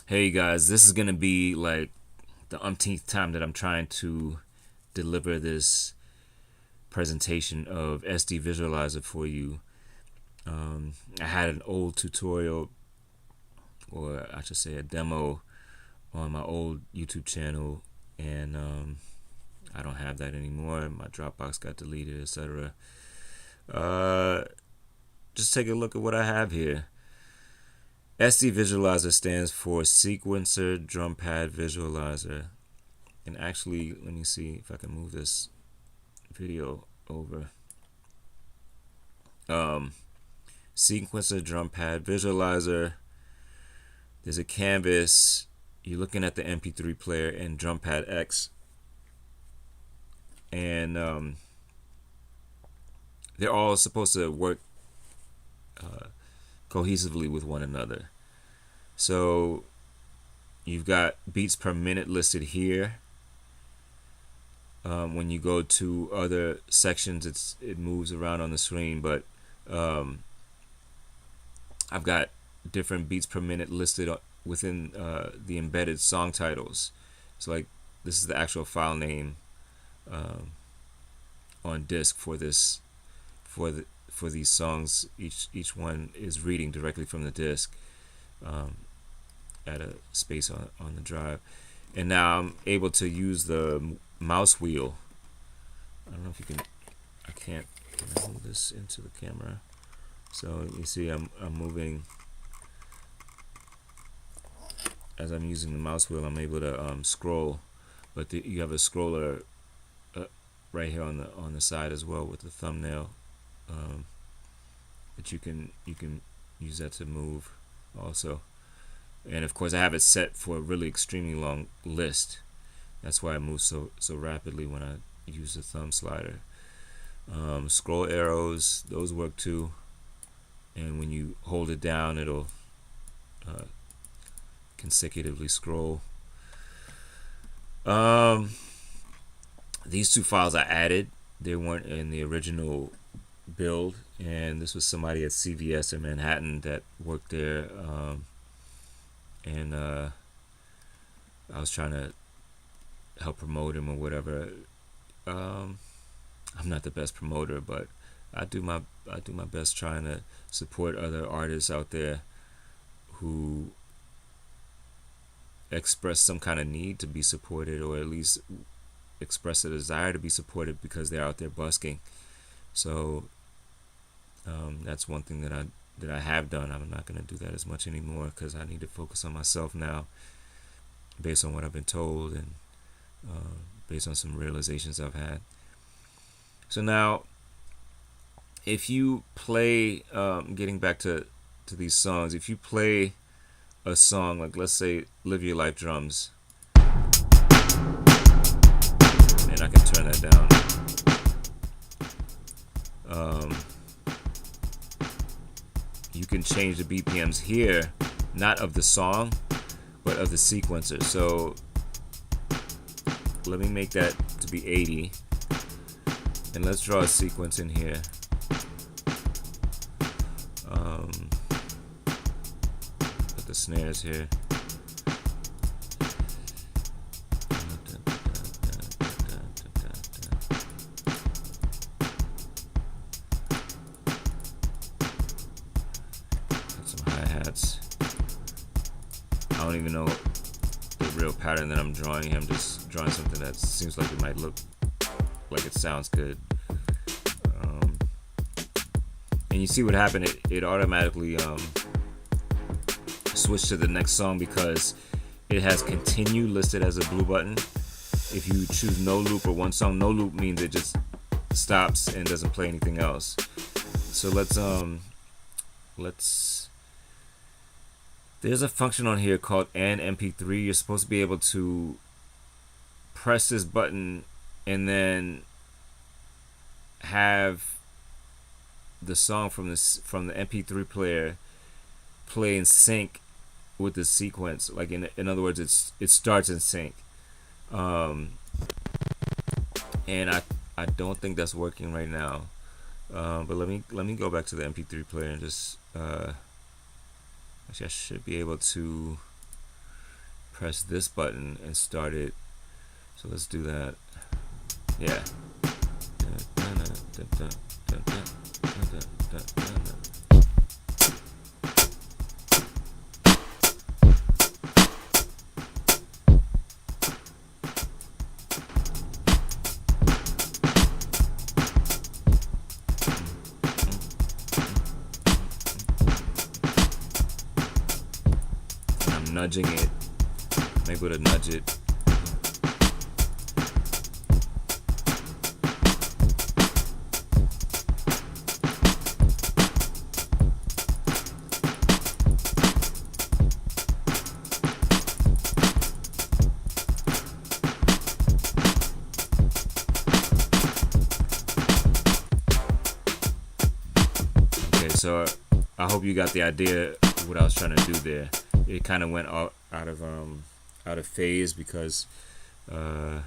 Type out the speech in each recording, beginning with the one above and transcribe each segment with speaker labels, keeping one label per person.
Speaker 1: Hey guys, this is gonna be like the umpteenth time that I'm trying to deliver this presentation of SD Visualizer for you. I had an old tutorial, or I should say a demo, on my old YouTube channel, and I don't have that anymore. My Dropbox got deleted, etc. Uh, just take a look at what I have here. SD Visualizer stands for Sequencer Drum Pad Visualizer. And actually, let me see if I can move this video over. Sequencer Drum Pad Visualizer. There's a canvas. You're looking at the MP3 player and Drum Pad X. And they're all supposed to work cohesively with one another. So you've got beats per minute listed here. When you go to other sections, it moves around on the screen, but I've got different beats per minute listed within the embedded song titles. So like this is the actual file name on disk for this for these songs. Each one is reading directly from the disk at a space on the drive. And now I'm able to use the mouse wheel. I don't know if you can. Can I move this into the camera? So you see, I'm moving as I'm using the mouse wheel. I'm able to scroll, but you have a scroller right here on the side as well with the thumbnail. But you can use that to move also. And of course, I have it set for a really extremely long list. That's why I move so rapidly when I use the thumb slider. Scroll arrows, those work too. And when you hold it down, it'll consecutively scroll. These two files I added. They weren't in the original build, and this was somebody at CVS in Manhattan that worked there. And I was trying to help promote him or whatever. I'm not the best promoter, but I do my best trying to support other artists out there who express some kind of need to be supported, or at least express a desire to be supported because they're out there busking. So that's one thing that I have done. I'm not going to do that as much anymore because I need to focus on myself now, based on what I've been told and based on some realizations I've had. So now, if you play, getting back to these songs, if you play a song like, let's say, "Live Your Life" drums, and I can turn that down. You can change the BPMs here, not of the song, but of the sequencer. So let me make that to be 80, and let's draw a sequence in here. Put the snares here. I don't even know the real pattern that I'm drawing. I'm just drawing something that seems like it might look like it sounds good. And you see what happened? It automatically switched to the next song because it has continue listed as a blue button. If you choose no loop or one song, no loop means it just stops and doesn't play anything else. So let's there's a function on here called an MP3. You're supposed to be able to press this button and then have the song from the MP3 player play in sync with the sequence. Like in other words, it starts in sync. And I don't think that's working right now. But let me go back to the MP3 player and just actually I should be able to press this button and start it. So let's do that. Yeah. I'm nudging it. I'm able to nudge it. So I hope you got the idea of what I was trying to do there. It kind of went out of phase because the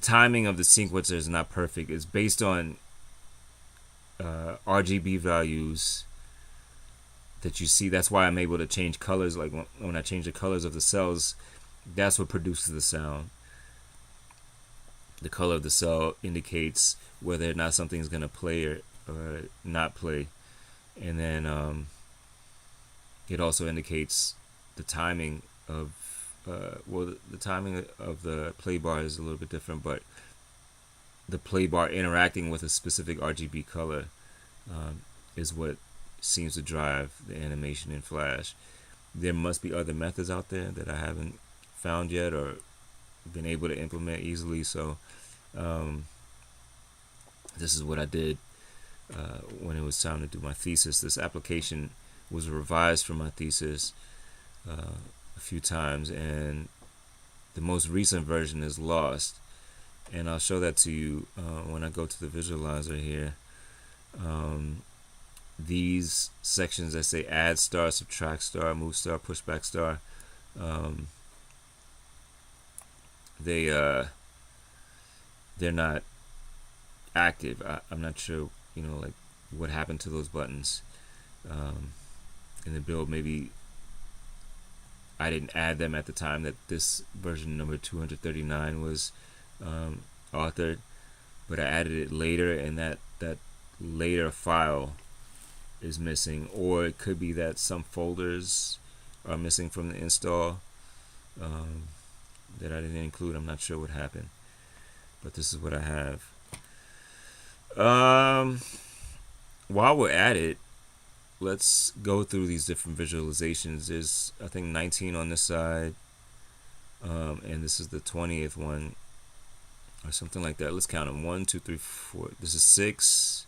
Speaker 1: timing of the sequencer is not perfect. It's based on RGB values that you see. That's why I'm able to change colors. Like when I change the colors of the cells, that's what produces the sound. The color of the cell indicates whether or not something's going to play or not play, and then it also indicates the timing of the timing of the play bar is a little bit different, but the play bar interacting with a specific RGB color is what seems to drive the animation in Flash. There must be other methods out there that I haven't found yet or been able to implement easily, so this is what I did when it was time to do my thesis. This application was revised for my thesis a few times, and the most recent version is lost, and I'll show that to you when I go to the visualizer here. These sections that say add star, subtract star, move star, push back star, they're not active. I'm not sure, like what happened to those buttons in the build. Maybe I didn't add them at the time that this version number 239 was authored, but I added it later, and that later file is missing, or it could be that some folders are missing from the install that I didn't include. I'm not sure what happened, but this is what I have. While we're at it, let's go through these different visualizations. There's, I think, 19 on this side, and this is the 20th one, or something like that. Let's count them. 1, 2, 3, 4. This is 6,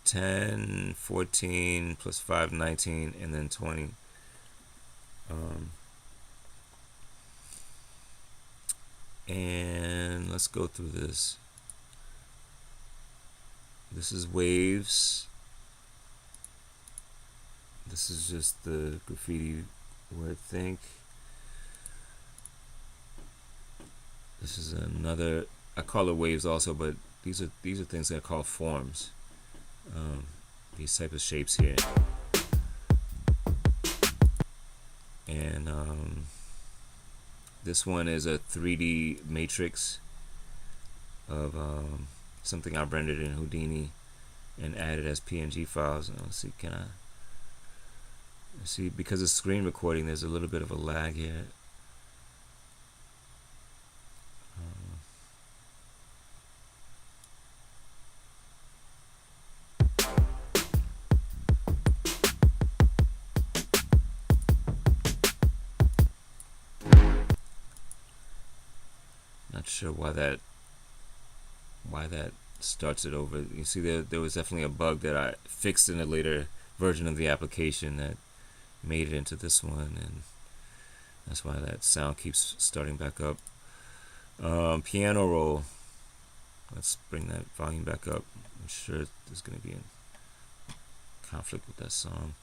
Speaker 1: 10, 14, plus 5, 19, and then 20. And let's go through this. This is waves. This is just the graffiti word think. This is another, I call it waves also, but these are things that I call forms. These type of shapes here. And this one is a 3D matrix of something I rendered in Houdini and added as PNG files. Let's see, see, because of screen recording, there's a little bit of a lag here. Not sure why that starts it over. You see, there was definitely a bug that I fixed in a later version of the application that made it into this one, and that's why that sound keeps starting back up. Piano roll. Let's bring that volume back up. I'm sure there's going to be a conflict with that song.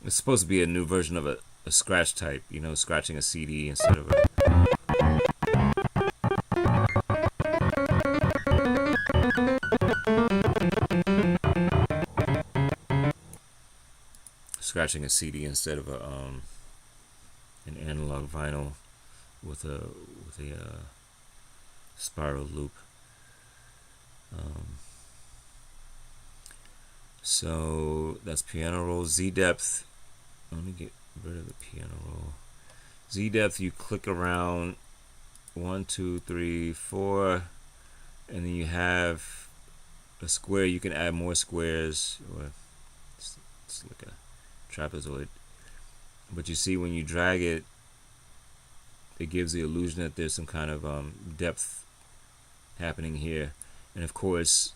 Speaker 1: It's supposed to be a new version of a scratch type, scratching a CD instead of a... scratching a CD instead of an analog vinyl with a spiral loop. So that's piano roll. Z depth. Let me get rid of the piano roll. Z depth, you click around 1, 2, 3, 4, and then you have a square. You can add more squares, or it's like a trapezoid. But you see when you drag it, it gives the illusion that there's some kind of depth happening here. And of course,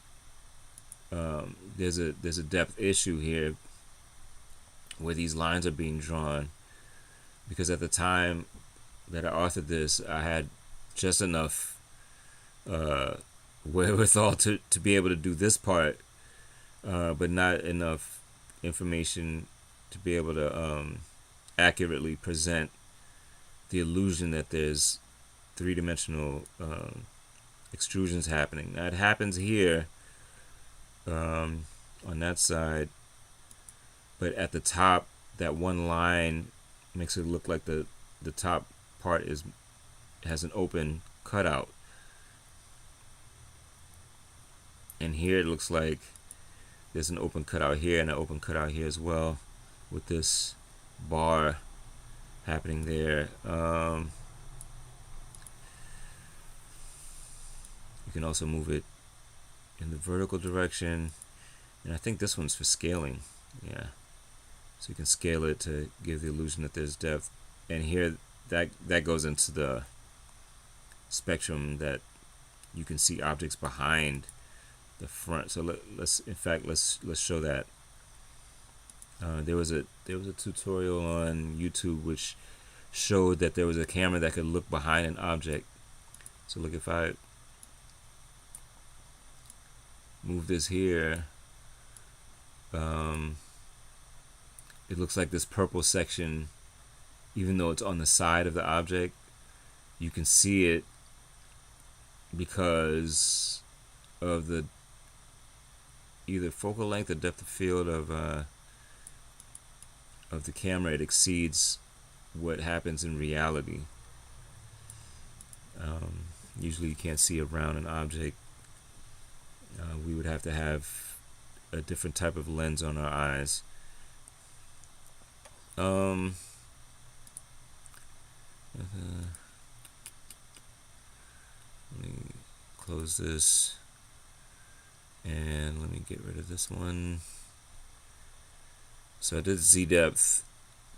Speaker 1: there's a depth issue here where these lines are being drawn, because at the time that I authored this, I had just enough wherewithal to be able to do this part, but not enough information to be able to accurately present the illusion that there's three-dimensional extrusions happening. Now it happens here on that side, but at the top, that one line makes it look like the top part has an open cutout, and here it looks like there's an open cutout here and an open cutout here as well, with this bar happening there. You can also move it in the vertical direction, and I think this one's for scaling. Yeah, so you can scale it to give the illusion that there's depth. And here that goes into the spectrum that you can see objects behind the front. So let's show that. There was a tutorial on YouTube which showed that there was a camera that could look behind an object. So look, if I move this here, it looks like this purple section, even though it's on the side of the object, you can see it because of the either focal length or depth of field of the camera. It exceeds what happens in reality. Usually you can't see around an object. We would have to have a different type of lens on our eyes. Let me close this, and let me get rid of this one. So I did Z depth.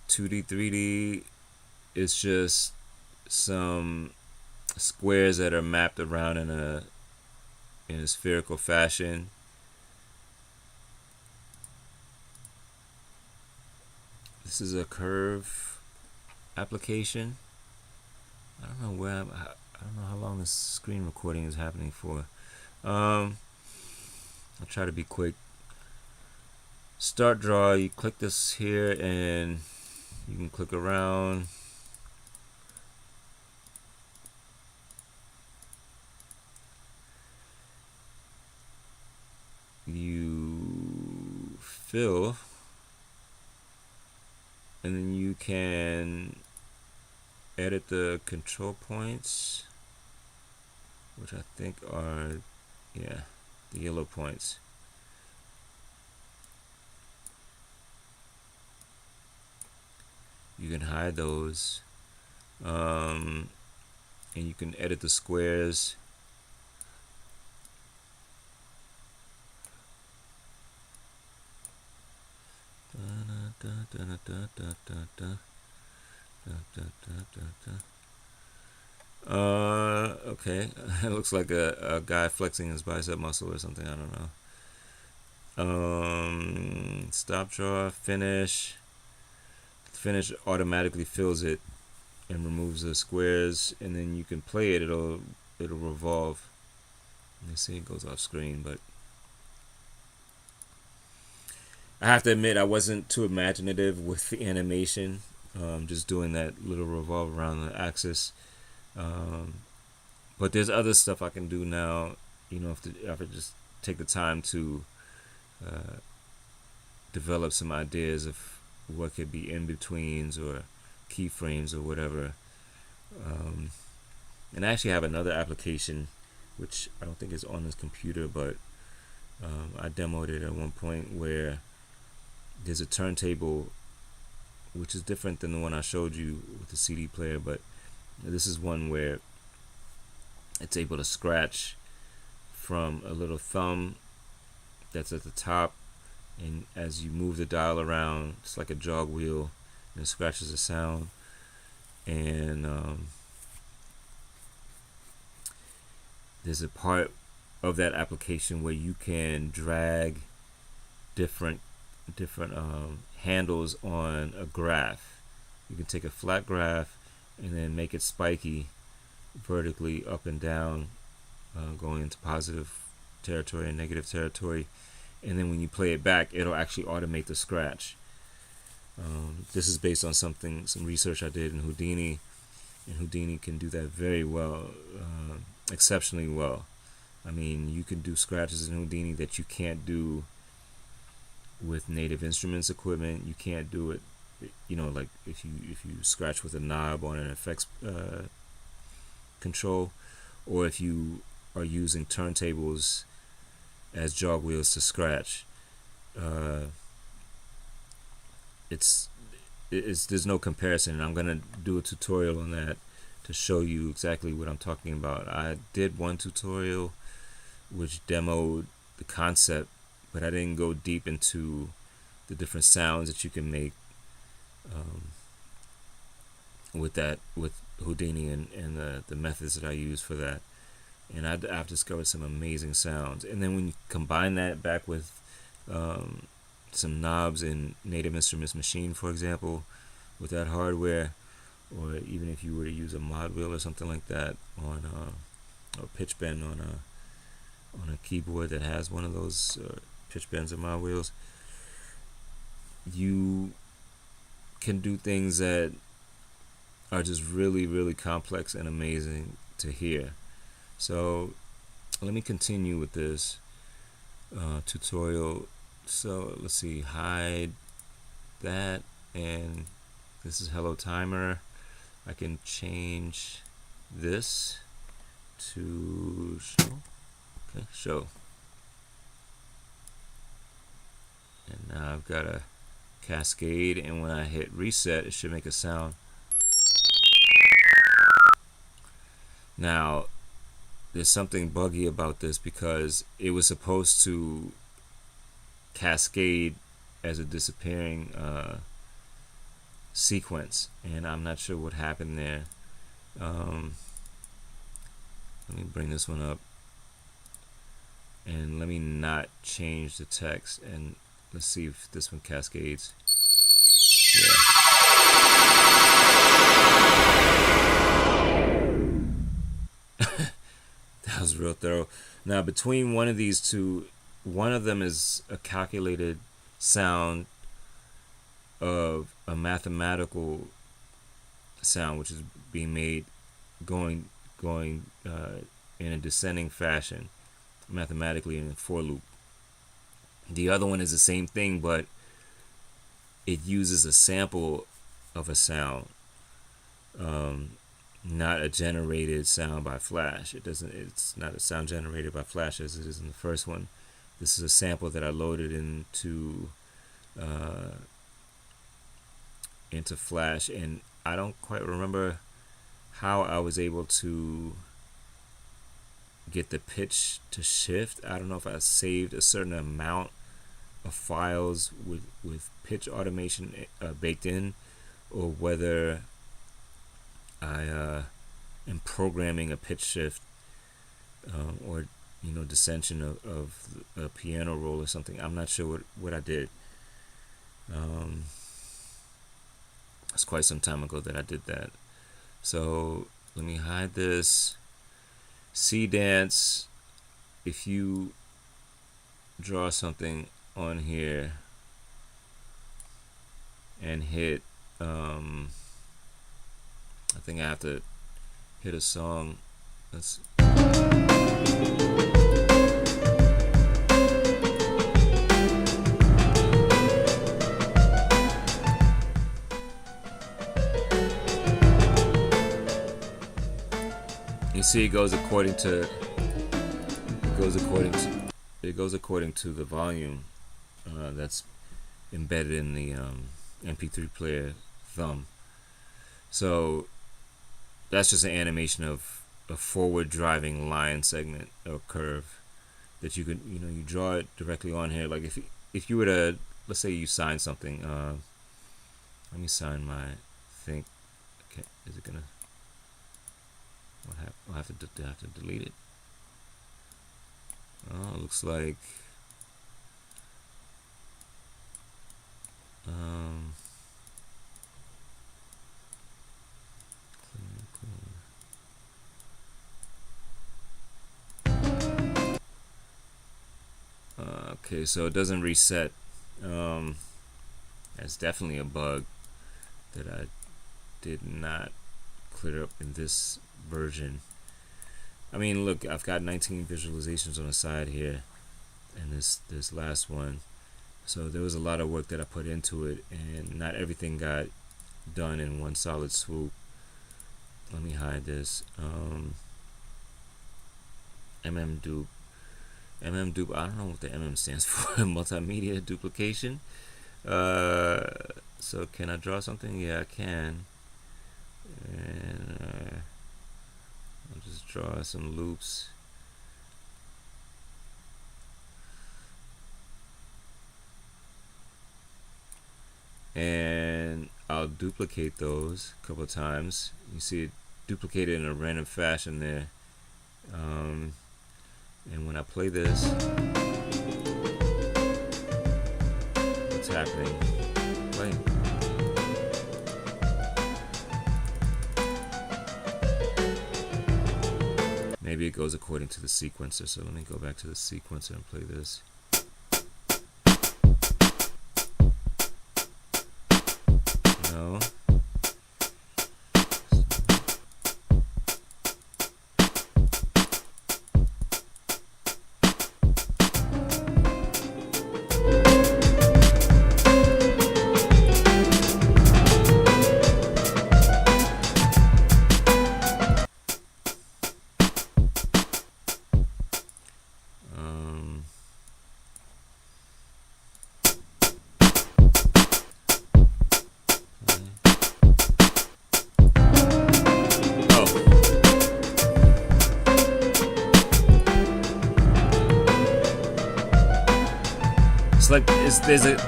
Speaker 1: 2D, 3D is just some squares that are mapped around in a spherical fashion. This is a curve application. I don't know I don't know how long this screen recording is happening for. I'll try to be quick. Start draw, you click this here and you can click around. You fill, and then you can edit the control points, which I think are, yeah, the yellow points. You can hide those, and you can edit the squares. Okay, it looks like a guy flexing his bicep muscle or something, I don't know. Stop draw, finish. Finish automatically fills it and removes the squares, and then you can play it, it'll revolve. Let me see, it goes off screen, but I have to admit I wasn't too imaginative with the animation, just doing that little revolve around the axis. But there's other stuff I can do now, you know, if I just take the time to develop some ideas of what could be in betweens or keyframes or whatever. And I actually have another application which I don't think is on this computer, but I demoed it at one point, where there's a turntable which is different than the one I showed you with the CD player, but this is one where it's able to scratch from a little thumb that's at the top, and as you move the dial around, it's like a jog wheel, and it scratches a sound. And there's a part of that application where you can drag different handles on a graph. You can take a flat graph and then make it spiky vertically up and down, going into positive territory and negative territory, and then when you play it back, it'll actually automate the scratch. This is based on some research I did in Houdini, and Houdini can do that very well, exceptionally well. I mean, you can do scratches in Houdini that you can't do with Native Instruments equipment. You can't do it, like if you scratch with a knob on an effects control, or if you are using turntables as jog wheels to scratch. There's no comparison, and I'm gonna do a tutorial on that to show you exactly what I'm talking about. I did one tutorial which demoed the concept, but I didn't go deep into the different sounds that you can make with Houdini and the methods that I use for that. And I've discovered some amazing sounds. And then when you combine that back with some knobs in Native Instruments Machine, for example, with that hardware, or even if you were to use a mod wheel or something like that on or pitch bend on a keyboard that has one of those pitch bends or mod wheels, you can do things that are just really, really complex and amazing to hear. So let me continue with this tutorial. So let's see, hide that, and this is Hello Timer. I can change this to show. Okay, show. And now I've got a cascade, and when I hit reset, it should make a sound. Now, there's something buggy about this, because it was supposed to cascade as a disappearing sequence, and I'm not sure what happened there. Let me bring this one up, and let me not change the text, and let's see if this one cascades. Yeah. That was real thorough. Now, between one of these two, one of them is a calculated sound of a mathematical sound, which is being made going in a descending fashion, mathematically in a for loop. The other one is the same thing, but it uses a sample of a sound, not a generated sound by Flash. It's not a sound generated by Flash as it is in the first one. This is a sample that I loaded into Flash, and I don't quite remember how I was able to get the pitch to shift. I don't know if I saved a certain amount of files with pitch automation baked in, or whether I am programming a pitch shift or descension of a piano roll or something. I'm not sure what I did. It's quite some time ago that I did that. So let me hide this. C dance. If you draw something on here and hit, I think I have to hit a song. Let's. see it goes according to the volume that's embedded in the MP3 player thumb. So that's just an animation of a forward driving line segment or curve that you could, you draw it directly on here. Like if you were to, let's say you sign something. Let me sign my thing. Okay, is it gonna? I'll have to delete it. Oh, it looks like okay, so it doesn't reset. That's definitely a bug that I did not clear up in this version. I mean, look, I've got 19 visualizations on the side here, and this last one. So there was a lot of work that I put into it, and not everything got done in one solid swoop. Let me hide this. mmdupe. mmdupe, I don't know what the MM stands for. Multimedia duplication. So can I draw something? Yeah, I can. And I'll just draw some loops. And I'll duplicate those a couple of times. You see it duplicated in a random fashion there. And when I play this, what's happening? Play. Maybe it goes according to the sequencer. So let me go back to the sequencer and play this. No. It's like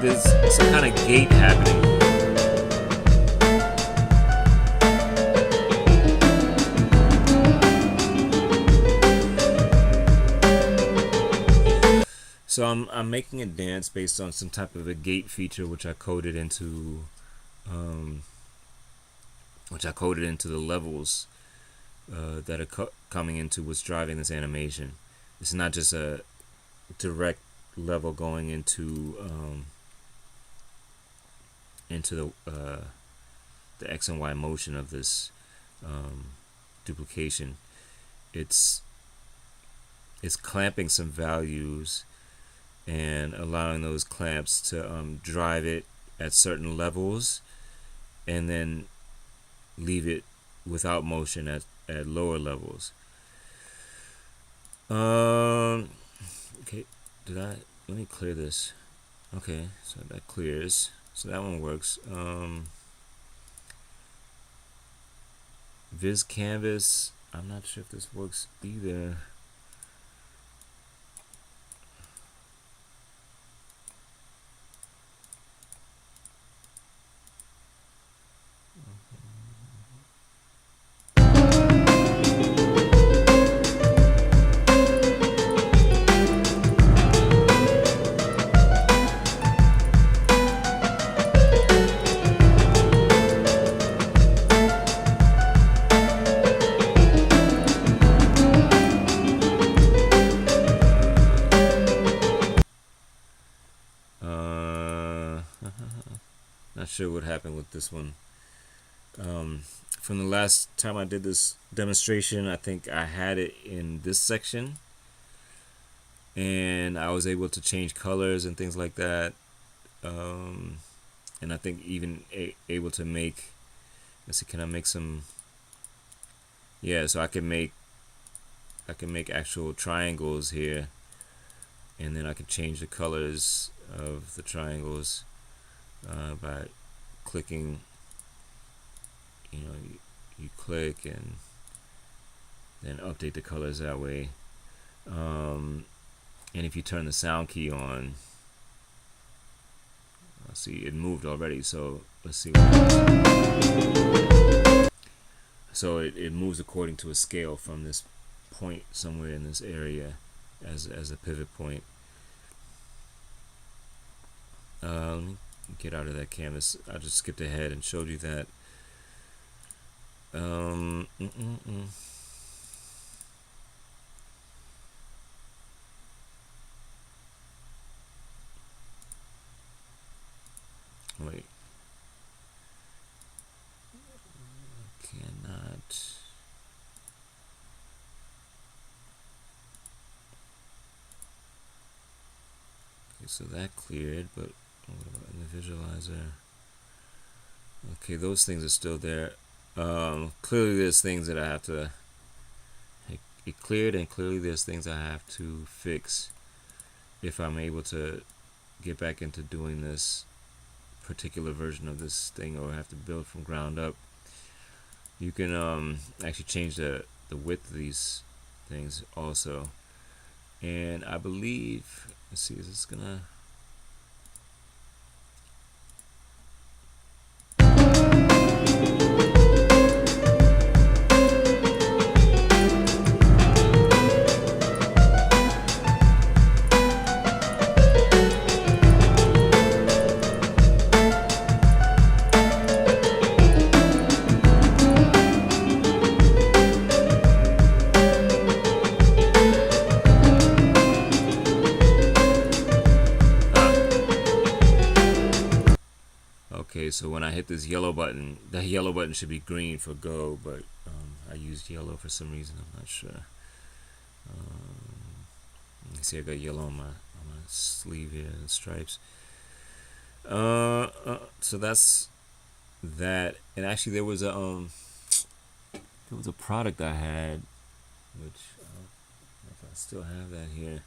Speaker 1: there's some kind of gate happening. So I'm making a dance based on some type of a gate feature, which I coded into the levels that are coming into what's driving this animation. It's not just a direct level going into the X and Y motion of this duplication. It's clamping some values and allowing those clamps to drive it at certain levels, and then leave it without motion at lower levels. Okay, let me clear this. Okay, so that clears. So that one works. Viz Canvas, I'm not sure if this works either. Not sure what happened with this one. From the last time I did this demonstration, I think I had it in this section, and I was able to change colors and things like that. And I think even able to make, let's see, can I make some? Yeah, so I can make I can make actual triangles here, and then I can change the colors of the triangles by clicking. You know, you click and then update the colors that way. And if you turn the sound key on, let's see, it moved already, so let's see what happens. So it moves according to a scale from this point somewhere in this area as a pivot point. Let me get out of that canvas. I just skipped ahead and showed you that. Wait. Cannot. Okay, so that cleared, but what about in the visualizer? Okay, those things are still there. Clearly there's things that I have to, it cleared, and clearly there's things I have to fix if I'm able to get back into doing this particular version of this thing, or have to build from ground up. You can actually change the width of these things also, and I believe, let's see, is this gonna, okay, so when I hit this yellow button, that yellow button should be green for go, but I used yellow for some reason, I'm not sure. You see I got yellow on my sleeve here, the stripes. So that's that. And actually there was a product I had, which I don't know if I still have that here,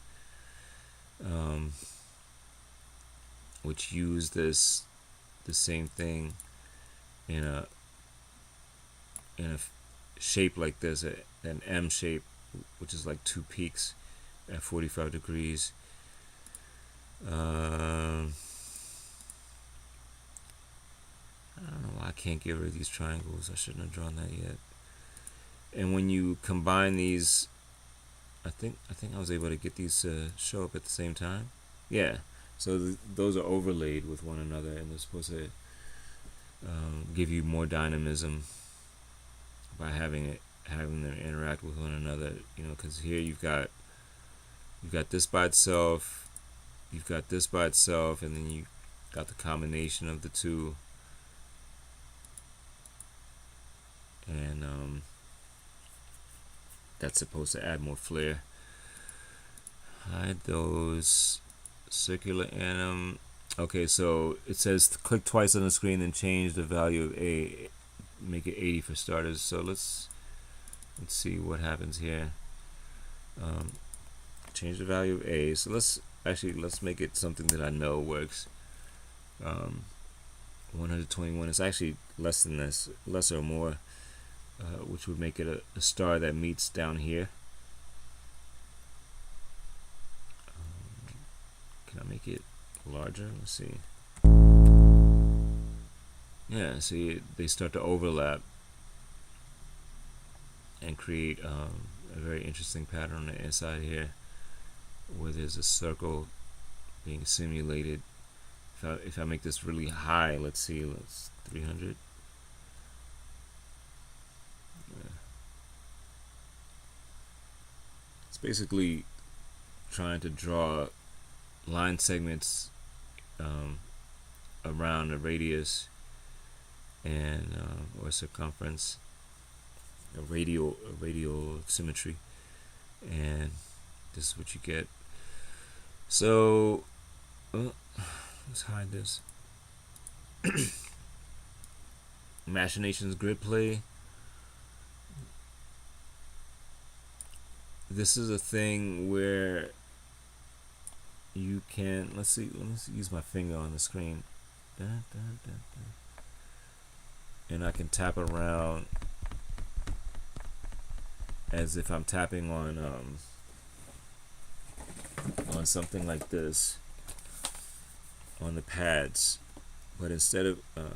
Speaker 1: which used the same thing in a shape like this, an M shape, which is like two peaks at 45 degrees. I don't know why I can't get rid of these triangles. I shouldn't have drawn that yet. And when you combine these, I think I was able to get these to show up at the same time. Yeah, so those are overlaid with one another, and they're supposed to give you more dynamism by having them interact with one another. You know, because here you've got this by itself, you've got this by itself, and then you got the combination of the two. And that's supposed to add more flair. Hide those circular anim. Okay, so it says click twice on the screen and change the value of A, make it 80 for starters. So let's see what happens here. Change the value of A. So let's make it something that I know works. 121 is actually less than this, less or more, which would make it a star that meets down here. Can I make it larger? Let's see. Yeah, see, they start to overlap and create a very interesting pattern on the inside here, where there's a circle being simulated. If I make this really high, let's see, 300. It's basically trying to draw line segments around a radius and or circumference, a radial symmetry, and this is what you get. So let's hide this. Machinations grid play. this is a thing where you can, let's see, let me use my finger on the screen, and I can tap around as if I'm tapping on something like this on the pads, but instead of can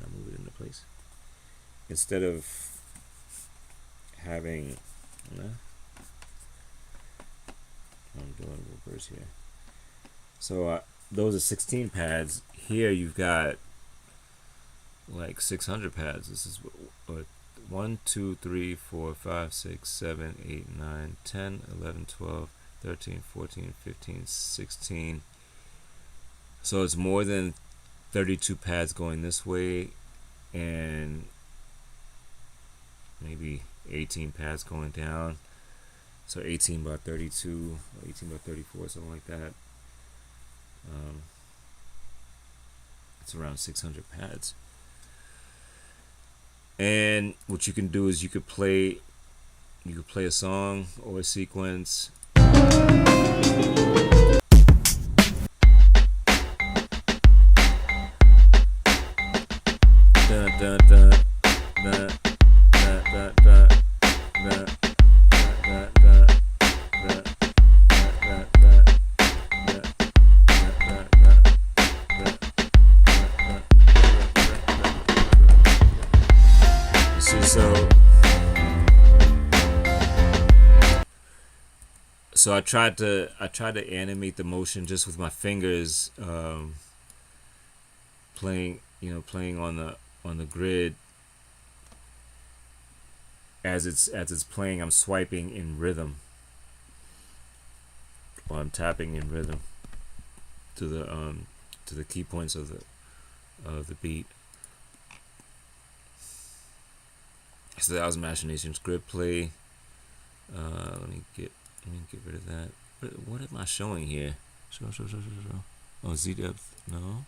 Speaker 1: I move it into place? Instead of having I'm doing reverse here. So those are 16 pads. Here you've got like 600 pads. This is what 1, 2, 3, 4, 5, 6, 7, 8, 9, 10, 11, 12, 13, 14, 15, 16. So it's more than 32 pads going this way, and maybe 18 pads going down. So 18 by 32, 18 by 34, something like that. It's around 600 pads. And what you can do is you could play a song or a sequence. So I tried to animate the motion just with my fingers, playing on the grid. As it's playing, I'm swiping in rhythm, or I'm tapping in rhythm to the key points of the beat. So that was Machinations grid play. Let me get rid of that. What am I showing here? Show. Oh, Z depth. No.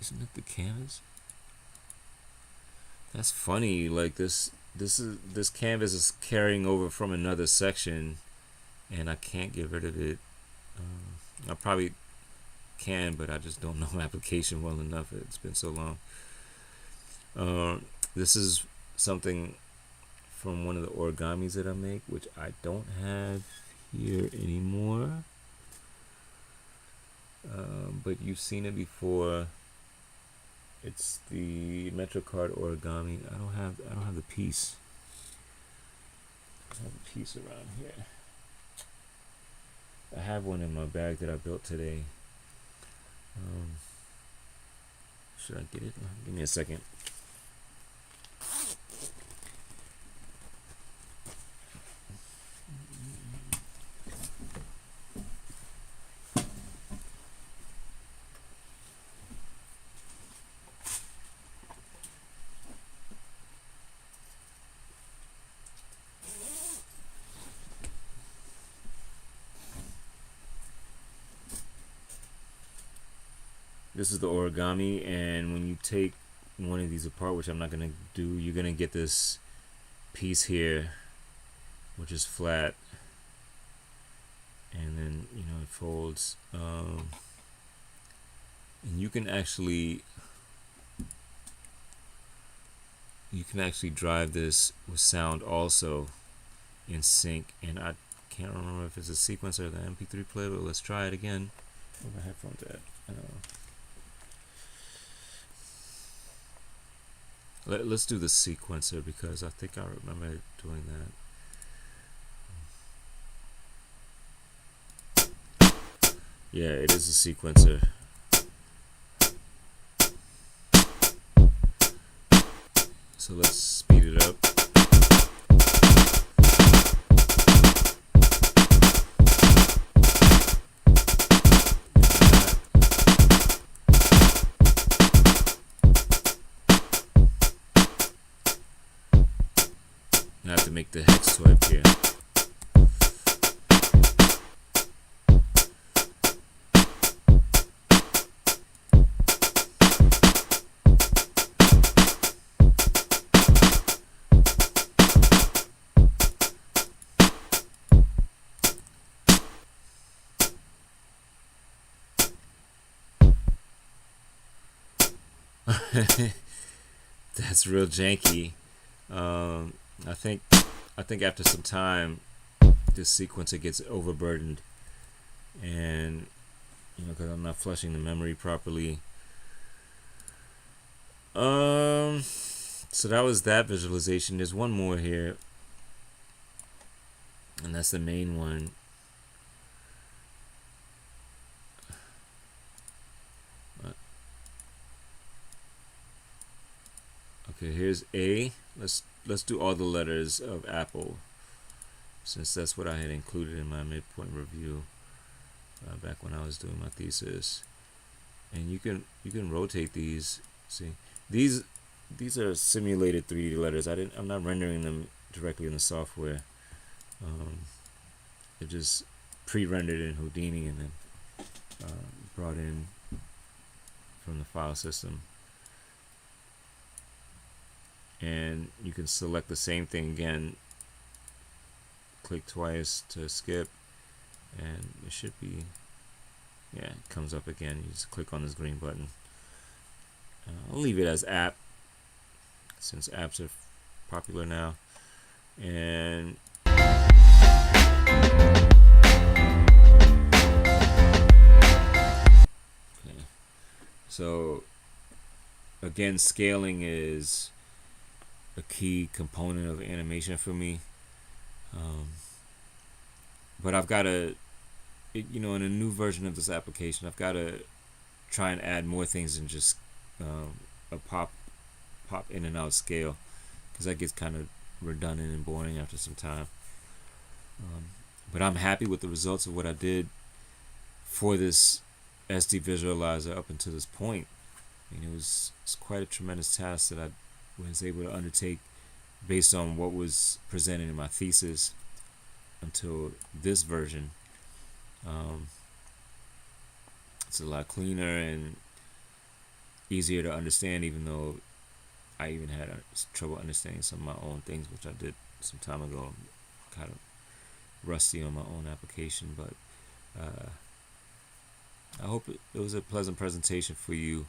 Speaker 1: Isn't it the canvas? That's funny. Like this canvas is carrying over from another section, and I can't get rid of it. I probably can, but I just don't know my application well enough. It's been so long. This is something from one of the origamis that I make, which I don't have here anymore. But you've seen it before. It's the MetroCard origami. I don't have the piece. I have a piece around here. I have one in my bag that I built today. Should I get it? Give me a second. This is the origami, and when you take one of these apart, which I'm not going to do, you're going to get this piece here, which is flat, and then it folds, and you can actually drive this with sound also in sync. And I can't remember if it's a sequencer or the MP3 player, but let's try it again. Where my headphones at? Let's do the sequencer, because I think I remember doing that. Yeah, it is a sequencer. So let's speed it up. I have to make the hex swipe here. That's real janky. I think after some time, this sequencer gets overburdened, and because I'm not flushing the memory properly. So that was that visualization. There's one more here, and that's the main one. Okay, here's A. Let's do all the letters of Apple, since that's what I had included in my midpoint review back when I was doing my thesis. And you can rotate these. See, these are simulated 3D letters. I'm not rendering them directly in the software. They're just pre-rendered in Houdini and then brought in from the file system. And you can select the same thing again, click twice to skip, and it should be, yeah, it comes up again. You just click on this green button. I'll leave it as app, since apps are popular now. And okay, so again, scaling is a key component of animation for me, but I've got to, in a new version of this application, I've got to try and add more things than just a pop in and out scale, because that gets kind of redundant and boring after some time. But I'm happy with the results of what I did for this SD visualizer up until this point. It's quite a tremendous task that I was able to undertake based on what was presented in my thesis until this version. It's a lot cleaner and easier to understand, even though I even had trouble understanding some of my own things, which I did some time ago. I'm kind of rusty on my own application, but I hope it was a pleasant presentation for you.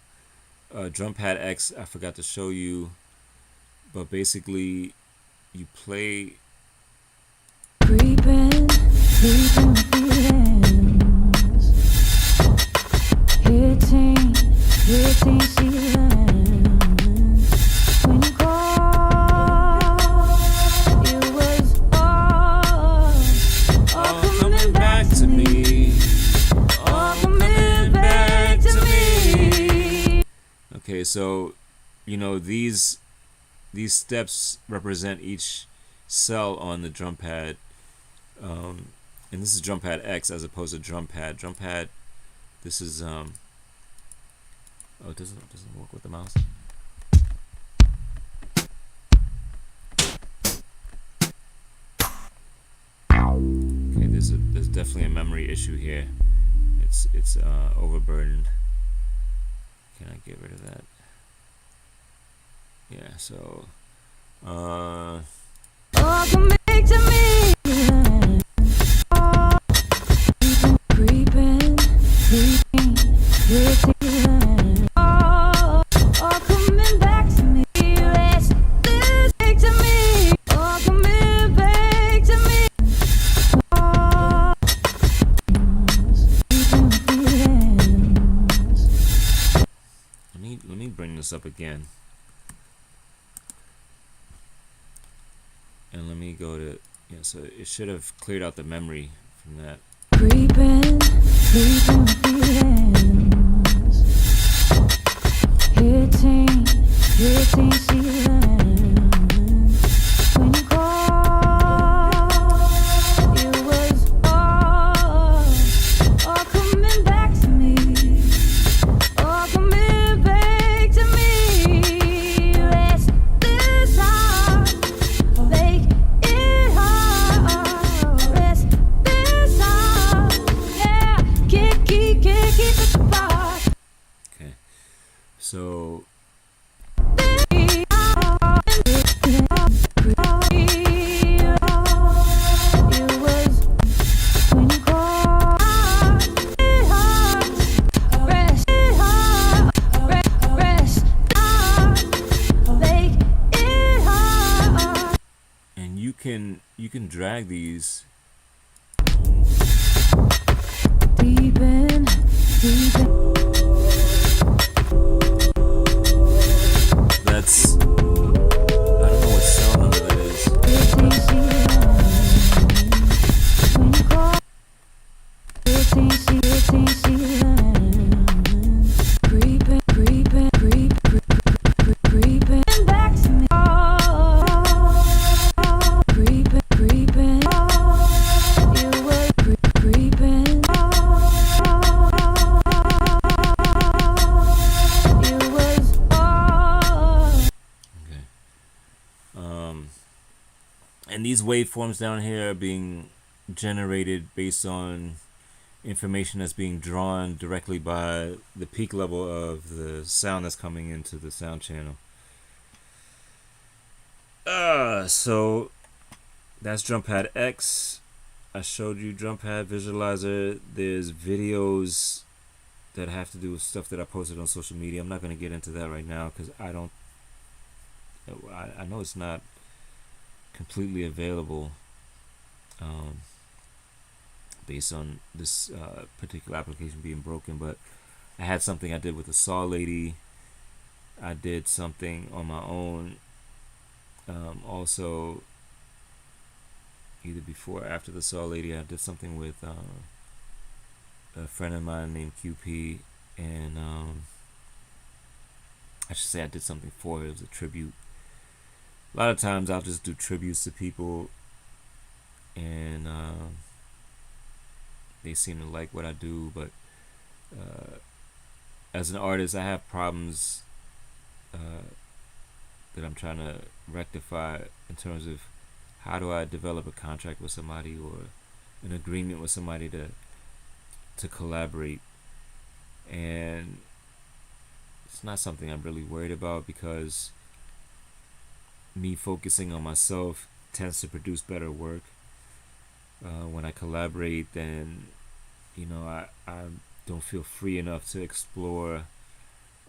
Speaker 1: DrumPad X, I forgot to show you, but basically you play
Speaker 2: creeping feelings, hitting ceilings. When you called, it was all coming back to me, all coming back to me.
Speaker 1: Okay, so these steps represent each cell on the drum pad, and this is DrumPad X as opposed to DrumPad. DrumPad, this is oh, it doesn't work with the mouse. Okay, there's definitely a memory issue here. It's overburdened. Can I get rid of that? Yeah, so
Speaker 2: Oh, come back to me. Creeping, hitting. Oh, coming back to me. Let's back to me. Oh, coming back to me. Oh,
Speaker 1: let me bring this up again. And let me go to, so it should have cleared out the memory from that.
Speaker 2: creeping feelings, hitting ceilings. When you called, it was all coming back to me, all coming back to me. Let's this out, make it hard. Let's this out, yeah. Kick it apart.
Speaker 1: Okay, so can drag these.
Speaker 2: Deep in, deep in.
Speaker 1: That's, I don't know what cell number that is.
Speaker 2: It's easy when you call. It's easy, it's easy. Creeping, creeping, creeping back to me. Creeping, creeping. You were creeping. You was
Speaker 1: Okay. And these waveforms down here are being generated based on information that's being drawn directly by the peak level of the sound that's coming into the sound channel. So that's drum pad X. I showed you drum pad visualizer. There's videos that have to do with stuff that I posted on social media. I'm not going to get into that right now because I know it's not completely available based on this particular application being broken, but I had something I did with the Saw Lady. I did something on my own also either before or after the Saw Lady. I did something with a friend of mine named QP, and I should say I did something for her. It was a tribute. A lot of times I'll just do tributes to people, and they seem to like what I do, but as an artist I have problems that I'm trying to rectify in terms of how do I develop a contract with somebody or an agreement with somebody to collaborate. And it's not something I'm really worried about because me focusing on myself tends to produce better work. When I collaborate, then I don't feel free enough to explore,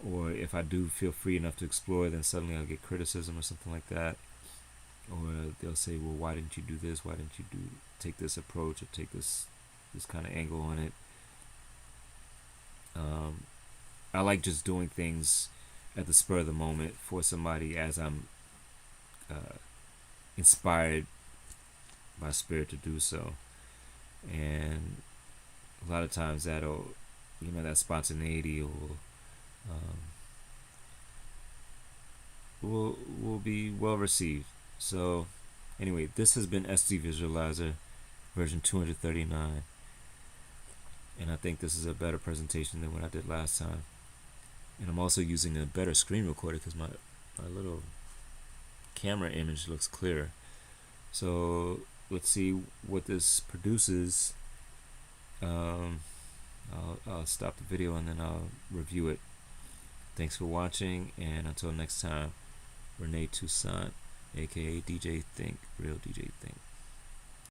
Speaker 1: or if I do feel free enough to explore, then suddenly I'll get criticism or something like that, or they'll say, well, why didn't you do this, why didn't you take this approach or take this kind of angle on it. I like just doing things at the spur of the moment for somebody as I'm inspired by spirit to do so. And a lot of times that'll, that spontaneity will be well received. So anyway, this has been SD Visualizer version 239, and I think this is a better presentation than what I did last time. And I'm also using a better screen recorder because my little camera image looks clearer. So let's see what this produces. I'll stop the video and then I'll review it. Thanks for watching, and until next time, Renee Toussaint, aka DJ Think, Real DJ Think.